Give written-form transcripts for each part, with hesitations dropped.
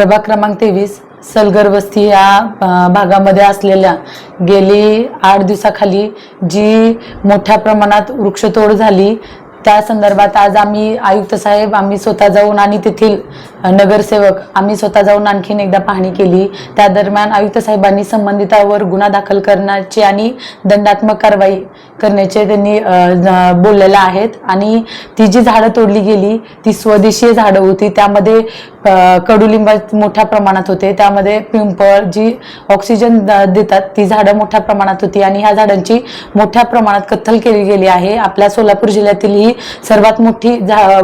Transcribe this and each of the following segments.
प्रभाग क्रमांक 23 सलगर वस्ती या भागामध्ये असलेल्या गेली 8 दिवसाखाली जी मोठ्या प्रमाणात वृक्षतोड झाली त्या संदर्भात आज आम्ही आयुक्त साहेब आम्ही स्वतः जाऊन आणि तेथील नगरसेवक आम्ही स्वतः जाऊन आणखीन एकदा पाहणी केली। त्या दरम्यान आयुक्त साहेबांनी संबंधितावर गुन्हा दाखल करण्याची आणि दंडात्मक कारवाई करण्याचे त्यांनी बोललेले आहेत। आणि ती जी झाडं तोडली गेली ती स्वदेशी झाडं होती, त्यामध्ये कडुलिंब मोठ्या प्रमाणात होते, त्यामध्ये पिंपळ जी ऑक्सिजन देतात ती झाडं मोठ्या प्रमाणात होती आणि ह्या झाडांची मोठ्या प्रमाणात कत्तल केली गेली आहे। आपल्या सोलापूर जिल्ह्यातील ही सर्वात मोठी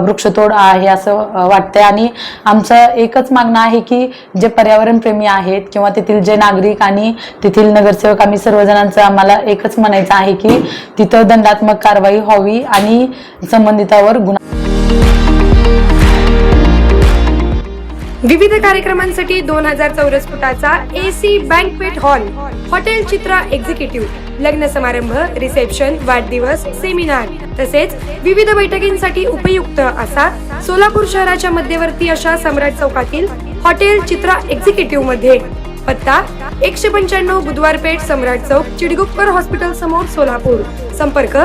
वृक्षतोड आहे असं वाटतंय आणि आमचं एकच मागणं आहे की जे पर्यावरण प्रेमी आहेत किंवा तेथील जे नागरिक आणि तेथील नगरसेवक आम्ही सर्वजणांचं आम्हाला एकच म्हणायचं आहे की तिथं दंडात्मक कारवाई व्हावी आणि संबंधितावर गुन्हा। विविध कार्यक्रमांसाठी 2000 चौरस फुटाचा AC बँक्वेट हॉल, हॉटेल चित्रा एक्झिक्युटिव्ह, लग्न समारंभ, रिसेप्शन, वाढदिवस, सेमिनार तसेच विविध बैठकींसाठी उपयुक्त असा सोलापूर शहराच्या मध्यवर्ती अशा सम्राट चौकातील हॉटेल चित्रा एक्झिक्युटिव्ह मध्ये पत्ता 195 बुधवार पेठ, सम्राट चौक, चिडगुप्कर हॉस्पिटल समोर, सोलापूर। संपर्क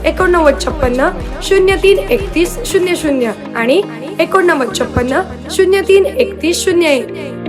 8956 03 31 00 आणि 8956 03 31 01।